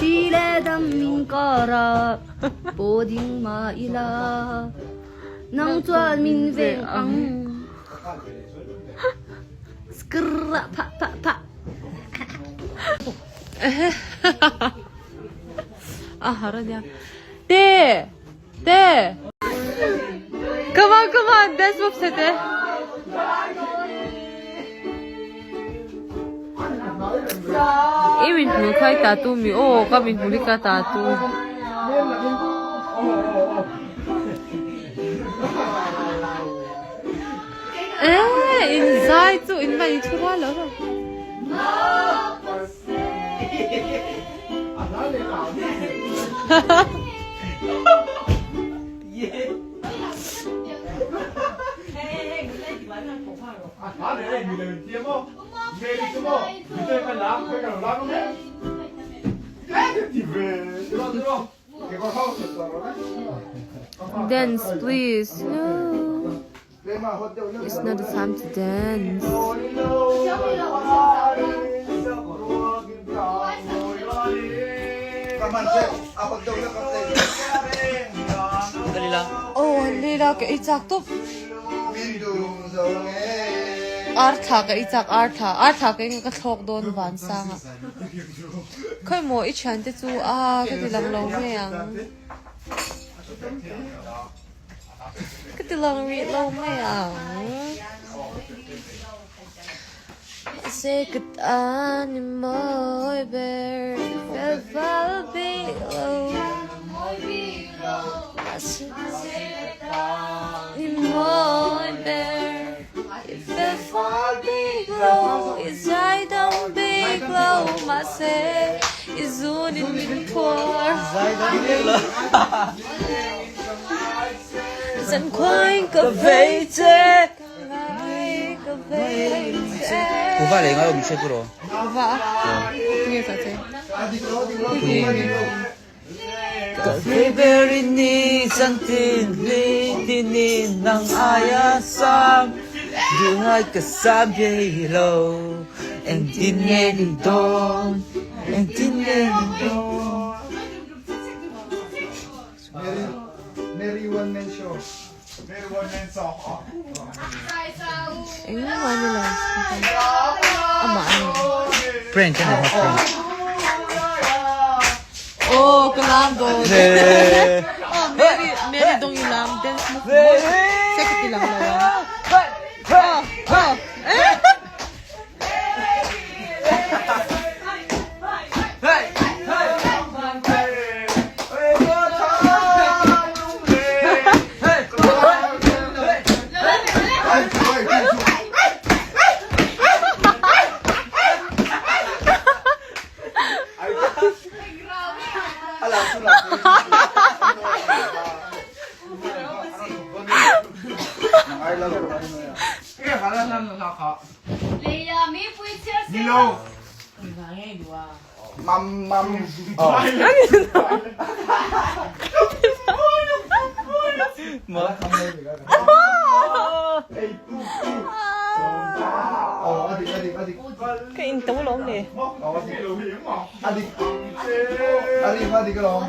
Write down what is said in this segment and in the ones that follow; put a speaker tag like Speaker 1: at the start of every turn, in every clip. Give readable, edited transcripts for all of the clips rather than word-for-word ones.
Speaker 1: Chỉ lẽ đâm mình có ra bố đình mà ila nang chuan mình về ang skrra pa pa pa 아 하라냐 네 그만 댄스 봅시다 이민 불카이 따뚜미 오 가민 불리까 따뚜 에 인사이 또 인마이 추가로 Dance, please. No. It's not the time to dance. Oh, Lila, cái chắc tốt. Artha cái chắc Artha cái thok don van sang à. Khơi mồi ít chán thế chú à cái gì làm lâu nghe à. Cái gì làm lâu nghe à. Say good animal bear fell below. Animal bear fell below. Is I don't below. Mà say is only me poor. Dân quanh cà phê chè.
Speaker 2: 고바 랭아요 미쉐프로
Speaker 1: 고바 중에서 제
Speaker 2: Kafiberini santinini ng ayasam Duhay kasabi lo Ang tineli don Ang tineli don
Speaker 3: Mary One Man Show. Mary One Man Show.
Speaker 1: Ini mana lah? Ama ano?
Speaker 2: Friend ka na ha friend
Speaker 1: Oh, kalando.
Speaker 2: 네
Speaker 1: Oh, Mary dong ilam dance mo. Sekit ilang lawan. Oh.
Speaker 3: Milo. Mam. Oh.
Speaker 2: Malah kamu
Speaker 3: Oh, adik.
Speaker 1: Cái in tấu lộn nè.
Speaker 3: Adik cái lon.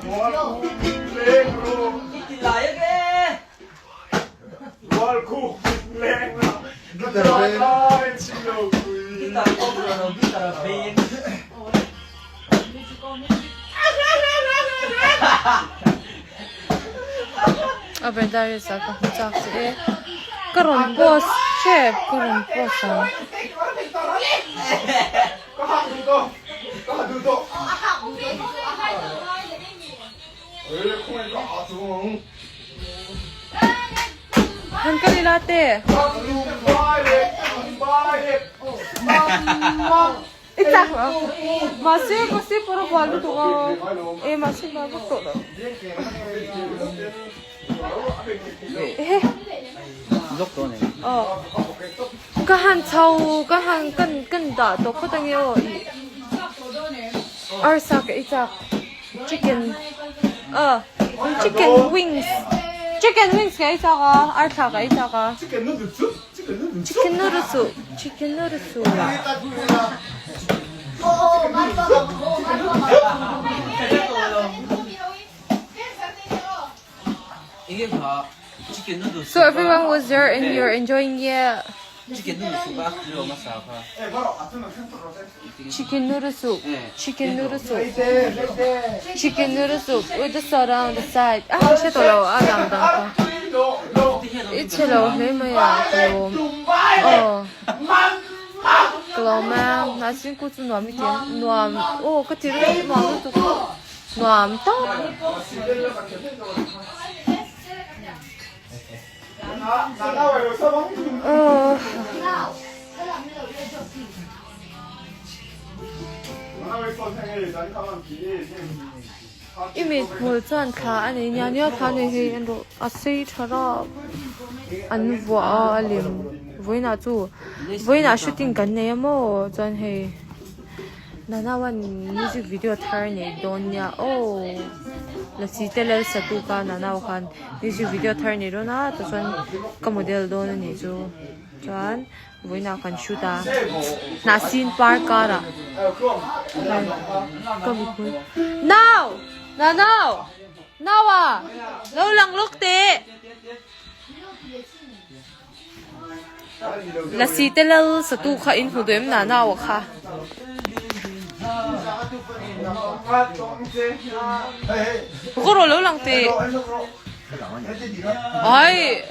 Speaker 1: À bên đây là cái chắc sẽ cái rồng boss chef cái rồng boss à. Hắn cái gì latte? Itak masih pura balu tu masih balu tu
Speaker 2: Dốc đó này
Speaker 1: cái hàng châu cái hàng cân đá đó có bao nhiêu arsa cái itak chicken chicken wings cái itak arsa cái itak chicken noodle soup
Speaker 4: chicken noodle
Speaker 1: So everyone was there and you're enjoying it.
Speaker 4: chicken noodle soup á rượu massage ha
Speaker 3: Eh, guarda, attorno al centro rosetto.
Speaker 1: Chicken noodle soup. Chicken noodle soup.
Speaker 3: Right there, right there.
Speaker 1: Chicken noodle soup with the soda on the side. Ah, chết rồi à, làm đằng
Speaker 3: No, no.
Speaker 1: ít chết rồi thế mới à, kiểu, kiểu mà na xin cô chú nói một tiếng, nói, ô cái tiếng nó nói nó tụt, nói tao.
Speaker 3: 나와 이거 써봐. 나와 있어 생일 난 가만 비.
Speaker 1: 이미 볼전 가 아니 냐냐 가네 해 안도 아세이 처럼 안 와, 알림. 보이나 주, 보이나 슈팅 갔네 뭐, 전 해. 나나wan 뮤직비디오 타르네 돈냐 오 라시텔 사투가 나나wan 뮤직비디오 타르네 로나 또전 그 모델 돈은 이죠 전 보이나 간 슈다 나신 파르카라 그럼 보이 now now 나와 lâu 록대 라시텔 사투가 인후도엠 나나와 카 그거로 lâu tệ ai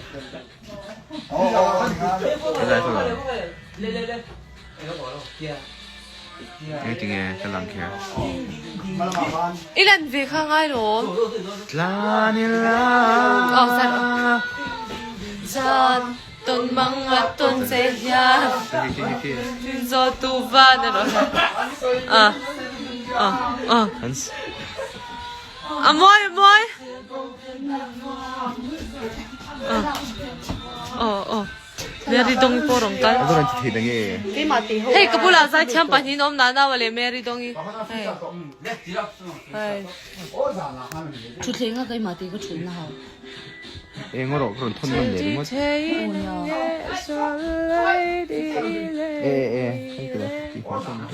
Speaker 2: Cái này thôi rồi. Cái tiếng nghe cái lăng kia.
Speaker 1: 이런 왜 강아로
Speaker 2: Lanila.
Speaker 1: 자 돈 망아 돈 세야 저 두반으로
Speaker 2: Hans.
Speaker 1: 아 뭐이 메리 동이 뽀롱 깔
Speaker 2: Nó là thịt là nghe.
Speaker 1: 헤이 그 몰라 사 참반이 너무 나나와래 메리 동이 헤이
Speaker 5: chú thấy ngay cái mà thì có chuyện nào
Speaker 2: 앵어로 그런 톤 좀 내는 거. 예. 이 방송.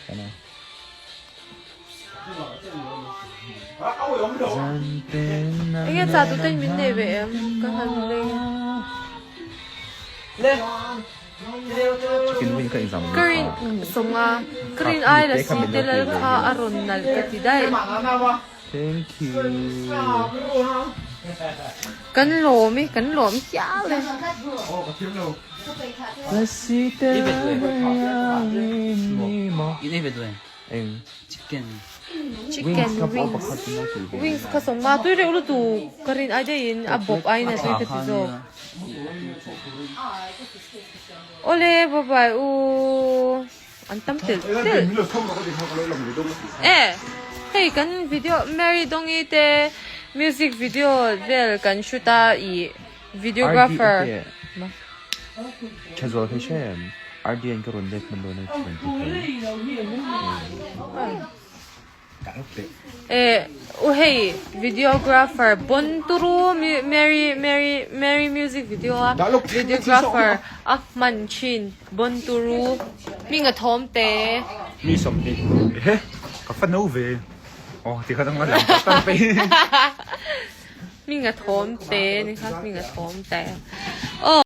Speaker 2: 하나.
Speaker 1: 이게 자도 된 민네 왜 강한데
Speaker 2: Chicken wing ka exam.
Speaker 1: 그린 송아 그린 아이라 시텔을 카 아론날 까티다이
Speaker 2: Thank you.
Speaker 1: cắn lồm cháo lên
Speaker 4: ini betul
Speaker 2: eng.
Speaker 4: chicken
Speaker 1: chicken wings ka song ma tu re ulu tu karin aja in abop ai na tu te zo ole bye bye u antam tel hey kan video Mary dongi te music video del kan shoota i videographer
Speaker 2: casual fashion. RDN 그런데 근로는
Speaker 1: hey videographer Bonturo Mary music video videographer Ahman Chin Bonturo minga thom te
Speaker 3: Mi som đi. Có phân nấu về. Thìเขาต้องมาหลังต้องไป
Speaker 1: minga thom te ni kha minga thom te